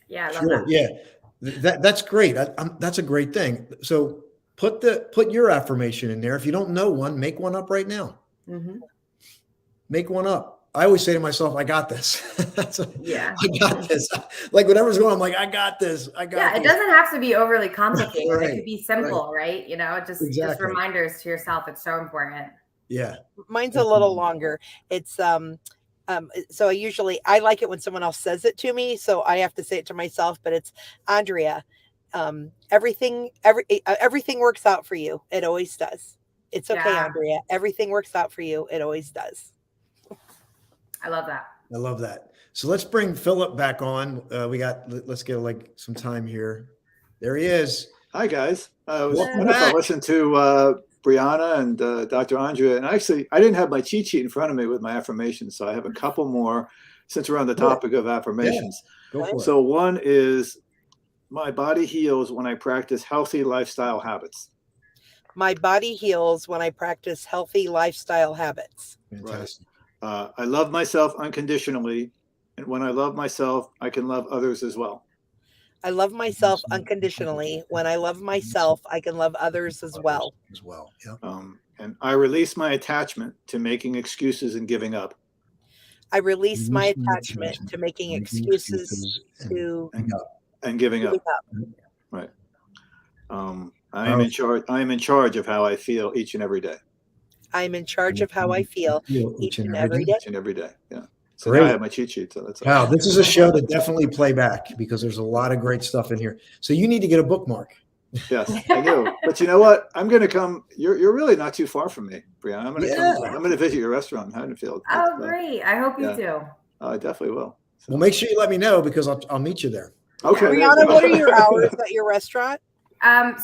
Speaker 5: Yeah, I love
Speaker 1: sure.
Speaker 5: that.
Speaker 1: Yeah, that's great. That's a great thing. So put your affirmation in there. If you don't know one, make one up right now. Make one up. I always say to myself, I got this.
Speaker 5: Yeah.
Speaker 1: I got this. Like whatever's going on, I'm like, I got this. I got
Speaker 5: Yeah,
Speaker 1: this.
Speaker 5: It doesn't have to be overly complicated.
Speaker 1: Right,
Speaker 5: it could be simple, right? Just reminders to yourself. It's so important.
Speaker 1: Yeah.
Speaker 2: Mine's a little longer. It's so I like it when someone else says it to me, so I have to say it to myself, but it's Andrea. Everything works out for you. It always does. It's okay, yeah. Andrea. Everything works out for you. It always does.
Speaker 5: I love that.
Speaker 1: I love that. So let's bring Philip back on. Let's get some time here. There he is.
Speaker 4: Hi guys. I listened to Brianna and Dr. Andrea, and actually I didn't have my cheat sheet in front of me with my affirmations, so I have a couple more since we're on the topic of affirmations.
Speaker 1: Yeah. Go for it.
Speaker 4: So one is, my body heals when I practice healthy lifestyle habits.
Speaker 2: My body heals when I practice healthy lifestyle habits.
Speaker 1: Fantastic.
Speaker 4: Right. I love myself unconditionally, and when I love myself, I can love others as well.
Speaker 2: I love myself unconditionally. When I love myself, I can love others as well.
Speaker 1: Yeah.
Speaker 4: And I release my attachment to making excuses and giving up.
Speaker 2: I release my attachment to making excuses
Speaker 4: and giving up. Right. I am in charge of how I feel each and every day.
Speaker 2: I'm in charge of how I feel each and every day.
Speaker 4: Each and every day. Yeah. So now I have my cheat sheet. So that's
Speaker 1: wow. This is a show to definitely play back because there's a lot of great stuff in here. So you need to get a bookmark.
Speaker 4: Yes, I do. But you know what? I'm going to come. You're really not too far from me, Brianna. I'm going to come. I'm going to visit your restaurant in Haddonfield.
Speaker 5: Oh, great. I hope you do.
Speaker 4: I definitely will.
Speaker 1: So. Well, make sure you let me know because I'll meet you there.
Speaker 4: Okay.
Speaker 2: Brianna, what are your hours at your restaurant?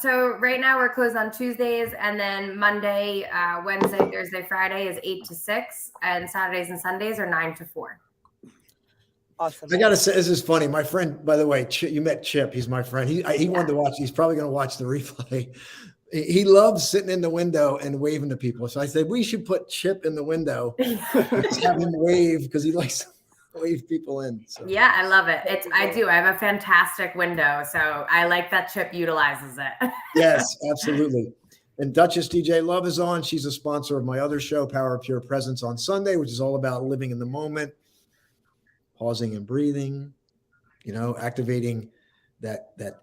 Speaker 5: So right now we're closed on Tuesdays, and then Monday, Wednesday, Thursday, Friday is 8 to 6, and Saturdays and Sundays are 9 to 4.
Speaker 2: Awesome.
Speaker 1: I gotta say, this is funny. My friend, by the way, you met Chip. He's my friend. He wanted to watch. He's probably going to watch the replay. He loves sitting in the window and waving to people. So I said we should put Chip in the window, just have him wave because he likes to wave people in. So.
Speaker 5: Yeah, I love it. I do. I have a fantastic window, so I like that Chip utilizes it.
Speaker 1: Yes, absolutely. And Duchess DJ Love is on. She's a sponsor of my other show, Power of Pure Presence, on Sunday, which is all about living in the moment, pausing and breathing, activating that what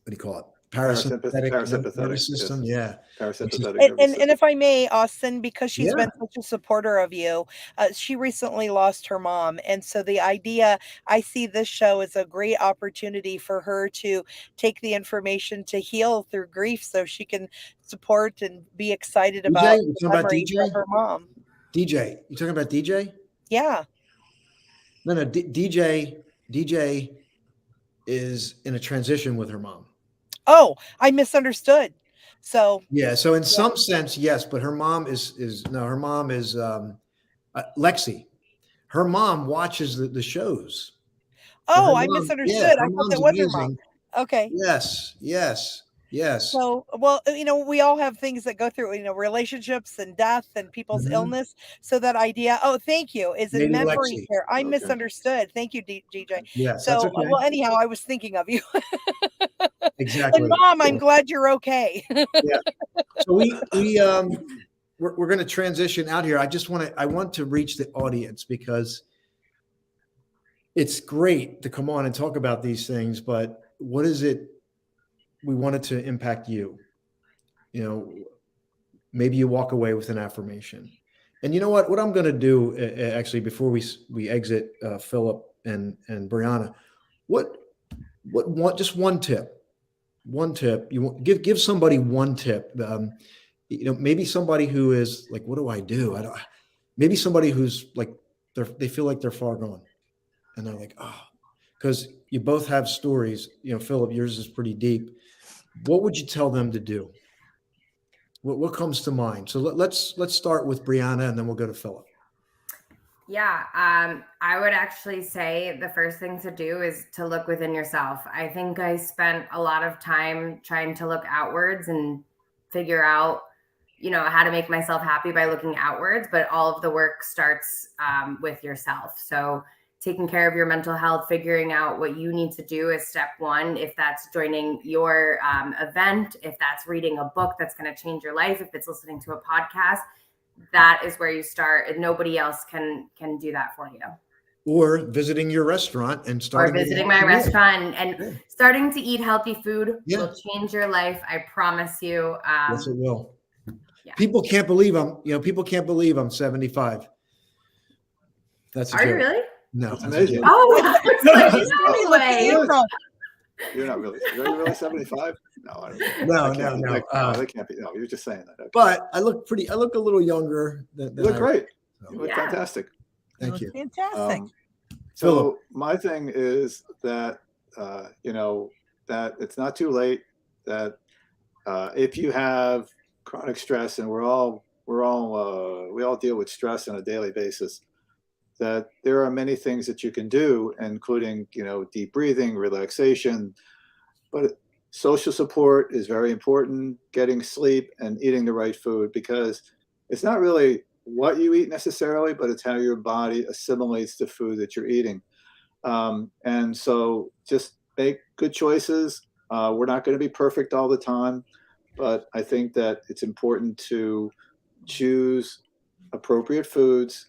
Speaker 1: do you call it? Parasympathetic nervous system.
Speaker 4: Yes.
Speaker 1: Yeah.
Speaker 4: Parasympathetic.
Speaker 2: And if I may, Austin, because she's been such a supporter of you, she recently lost her mom. And so I see this show as a great opportunity for her to take the information to heal through grief so she can support and be excited about the memory of her mom.
Speaker 1: DJ, you talking about DJ?
Speaker 2: Yeah.
Speaker 1: No, DJ is in a transition with her mom.
Speaker 2: Oh, I misunderstood. So
Speaker 1: yeah, so in some sense, yes, but her mom is Lexi. Her mom watches the shows.
Speaker 2: Oh, I misunderstood.
Speaker 1: Yeah,
Speaker 2: I thought that was her mom. Okay.
Speaker 1: Yes.
Speaker 2: So, well, we all have things that go through, relationships and death and people's illness. So that idea, thank you, is in memory care. I misunderstood. Thank you, DJ.
Speaker 1: Yes.
Speaker 2: So,
Speaker 1: that's okay.
Speaker 2: well, anyhow, I was thinking of you.
Speaker 1: Exactly.
Speaker 2: And Mom, I'm glad you're okay.
Speaker 1: Yeah. So we're going to transition out here. I want to reach the audience because it's great to come on and talk about these things, but what is it we wanted to impact you? You know, maybe you walk away with an affirmation. And you know what I'm going to do actually, before we exit Philip and Brianna, what just one tip you give somebody one tip. You know, maybe somebody who is like, what do I do? Maybe somebody who's like, they feel like they're far gone and they're like, oh, because you both have stories, you know, Philip, yours is pretty deep. What would you tell them to do? What comes to mind? So let's start with Brianna and then we'll go to Philip.
Speaker 5: Yeah, I would actually say the first thing to do is to look within yourself. I think I spent a lot of time trying to look outwards and figure out, you know, how to make myself happy by looking outwards, but all of the work starts with yourself. So taking care of your mental health, figuring out what you need to do is step one. If that's joining your event, if that's reading a book that's going to change your life, if it's listening to a podcast, that is where you start, and nobody else can do that for you.
Speaker 1: Or visiting your restaurant and starting.
Speaker 5: Or visiting my restaurant and starting to eat healthy food will change your life. I promise you.
Speaker 1: Yes, it will.
Speaker 5: Yeah.
Speaker 1: People can't believe I'm 75. That's a
Speaker 5: Are
Speaker 1: joke.
Speaker 5: you really?
Speaker 1: No,
Speaker 4: that's amazing.
Speaker 5: Oh, no way.
Speaker 4: You're not really. Are you really 75? No, I don't.
Speaker 1: No.
Speaker 4: They can't be. No, you're just saying that. Okay.
Speaker 1: But I look a little younger than
Speaker 4: you look great.
Speaker 1: So.
Speaker 4: You look fantastic.
Speaker 1: Thank you.
Speaker 2: Fantastic.
Speaker 4: So my thing is that you know, that it's not too late. That if you have chronic stress, and we all deal with stress on a daily basis, that there are many things that you can do, including, you know, deep breathing, relaxation, but social support is very important, getting sleep and eating the right food, because it's not really what you eat necessarily, but it's how your body assimilates the food that you're eating. And so just make good choices. We're not going to be perfect all the time, but I think that it's important to choose appropriate foods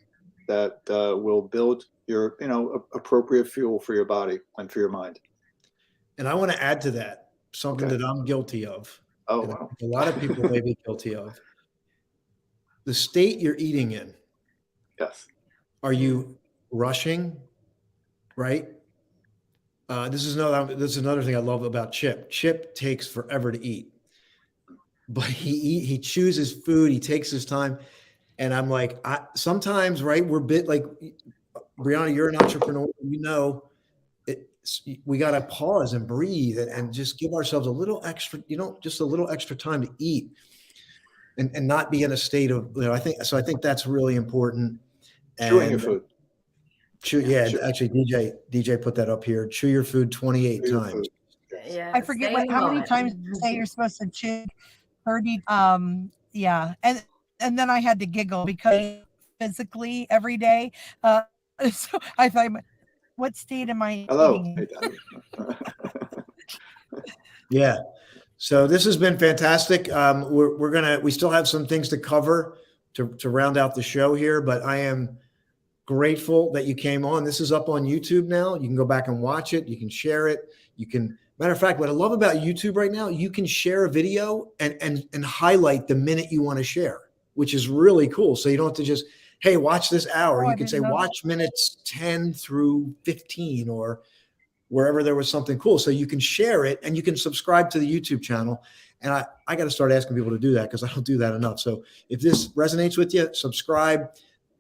Speaker 4: that will build your, you know, appropriate fuel for your body and for your mind.
Speaker 1: And I want to add to that something that I'm guilty of.
Speaker 4: Oh, wow.
Speaker 1: A lot of people may be guilty of. The state you're eating in.
Speaker 4: Yes.
Speaker 1: Are you rushing? Right. This is another thing I love about Chip. Chip takes forever to eat, but he chooses food. He takes his time. And I'm like, sometimes, right, we're like, Brianna, you're an entrepreneur, you know, we got to pause and breathe and just give ourselves a little extra, just a little extra time to eat and not be in a state of, I think that's really important.
Speaker 4: Chewing your food.
Speaker 1: Actually, DJ put that up here. Chew your food 28 times.
Speaker 5: Yeah,
Speaker 2: I forget how many times you say you're supposed to chew 30. Yeah. And then I had to giggle because physically every day. So I thought, what state am I eating in?
Speaker 1: Yeah. So this has been fantastic. We still have some things to cover to round out the show here, but I am grateful that you came on. This is up on YouTube now. You can go back and watch it. You can share it. Matter of fact, what I love about YouTube right now, you can share a video and highlight the minute you want to share, which is really cool. So you don't have to just, hey, watch this hour. You can say watch minutes 10 through 15 or wherever there was something cool. So you can share it and you can subscribe to the YouTube channel. And I got to start asking people to do that because I don't do that enough. So if this resonates with you, subscribe.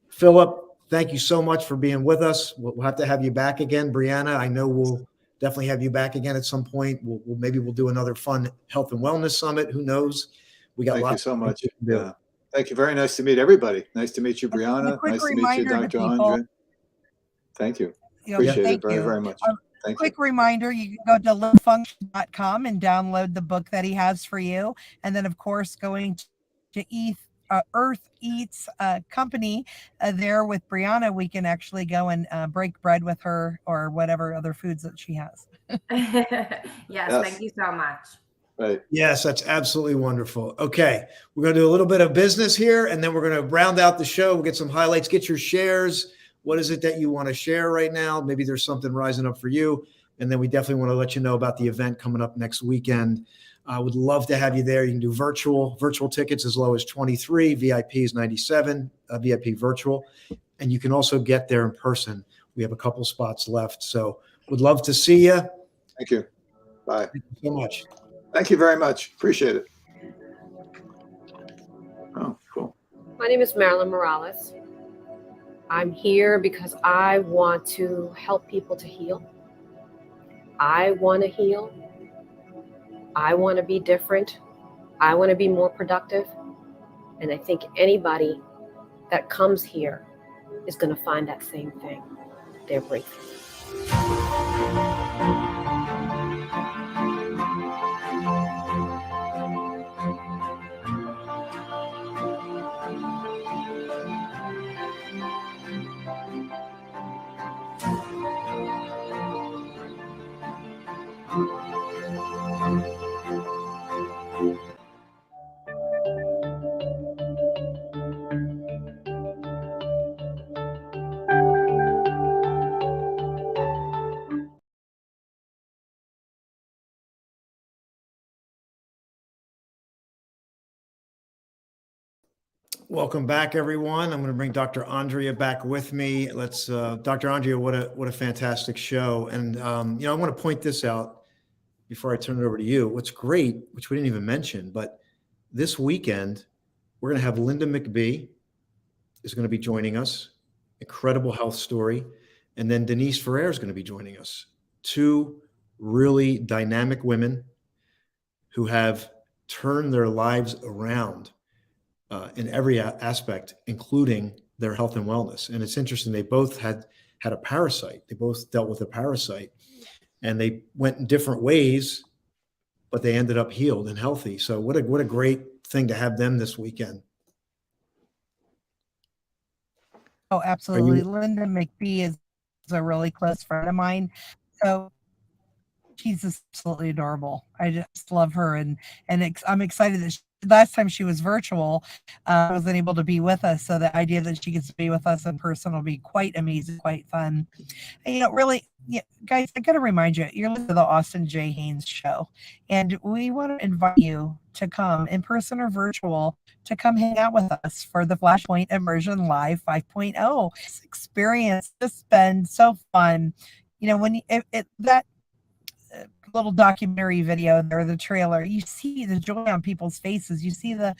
Speaker 1: Philip, thank you so much for being with us. We'll have to have you back again. Brianna, I know we'll definitely have you back again at some point. Maybe we'll do another fun health and wellness summit. Who knows? We got
Speaker 4: Thank
Speaker 1: lots
Speaker 4: you so much.
Speaker 1: to do.
Speaker 4: Thank you. Very nice to meet everybody. Nice to meet you, Brianna. Nice to meet you, Dr. Andre. Thank you. Appreciate it very, very much. Thank
Speaker 2: quick
Speaker 4: you.
Speaker 2: Reminder, you can go to livefunction.com and download the book that he has for you. And then, of course, going to Earth Eats company there with Brianna, we can actually go and break bread with her or whatever other foods that she has.
Speaker 5: Yes, thank you so much.
Speaker 4: Right.
Speaker 1: Yes, that's absolutely wonderful. Okay, we're going to do a little bit of business here, and then we're going to round out the show. We'll get some highlights, get your shares. What is it that you want to share right now? Maybe there's something rising up for you. And then we definitely want to let you know about the event coming up next weekend. I would love to have you there. You can do virtual tickets as low as 23, VIP is 97, VIP virtual. And you can also get there in person. We have a couple spots left. So would love to see you.
Speaker 4: Thank you. Bye.
Speaker 1: Thank you so much.
Speaker 4: Thank you very much. Appreciate it. Oh, cool.
Speaker 3: My name is Marilyn Morales. I'm here because I want to help people to heal. I want to heal. I want to be different. I want to be more productive. And I think anybody that comes here is going to find that same thing, their breakthrough.
Speaker 1: Welcome back, everyone. I'm going to bring Dr. Andrea back with me. Let's, Dr. Andrea, what a fantastic show. And, I want to point this out before I turn it over to you. What's great, which we didn't even mention, but this weekend, we're going to have Linda McBee is going to be joining us. Incredible health story. And then Denise Ferrer is going to be joining us. Two really dynamic women who have turned their lives around in every aspect, including their health and wellness. And it's interesting, they both had a parasite. They both dealt with a parasite, and they went in different ways, but they ended up healed and healthy. So what a great thing to have them this weekend.
Speaker 2: Oh, absolutely. Linda McBee is a really close friend of mine. So she's absolutely adorable. I just love her. And I'm excited that last time she was virtual, wasn't able to be with us. So the idea that she gets to be with us in person will be quite amazing, quite fun. And, really, guys, I got to remind you, you're listening to the Austin J Haines Show. And we want to invite you to come in person or virtual to come hang out with us for the Flashpoint Immersion Live 5.0. This experience has just been so fun. When that little documentary video there, the trailer, you see the joy on people's faces, you see the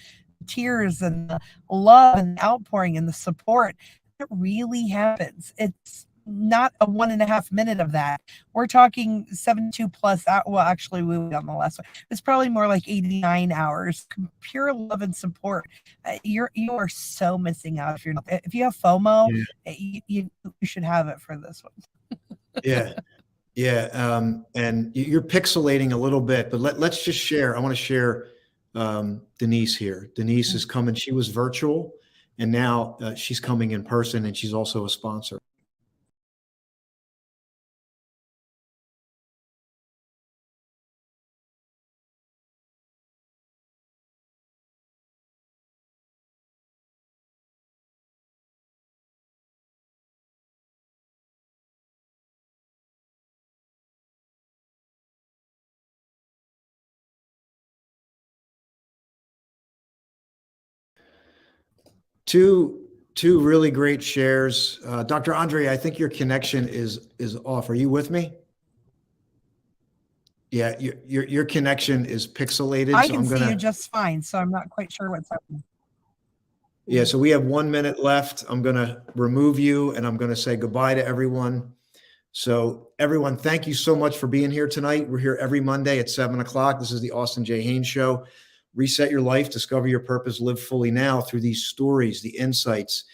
Speaker 2: tears and the love and the outpouring and the support. It really happens. It's not a 1.5 minute of that. We're talking 72 plus hours. Well, actually, we were on the last one. It's probably more like 89 hours. Pure love and support. You are so missing out if you have FOMO. Yeah. You should have it for this one.
Speaker 1: Yeah. Yeah, and you're pixelating a little bit, but let's just share. I want to share Denise here. Denise is coming. She was virtual, and now she's coming in person, and she's also a sponsor. Two really great shares. Dr. Andre, I think your connection is off. Are you with me? Yeah, your connection is pixelated.
Speaker 2: I can see you just fine, so I'm not quite sure what's happening.
Speaker 1: Yeah, so we have 1 minute left. I'm going to remove you, and I'm going to say goodbye to everyone. So everyone, thank you so much for being here tonight. We're here every Monday at 7 o'clock. This is the Austin J Haines Show. Reset your life, discover your purpose, live fully now through these stories, the insights.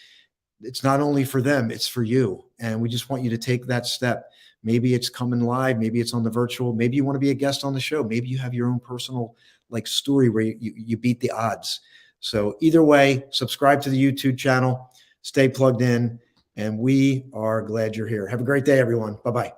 Speaker 1: It's not only for them, it's for you. And we just want you to take that step. Maybe it's coming live, maybe it's on the virtual, maybe you want to be a guest on the show. Maybe you have your own personal story where you beat the odds. So either way, subscribe to the YouTube channel, stay plugged in, and we are glad you're here. Have a great day, everyone. Bye-bye.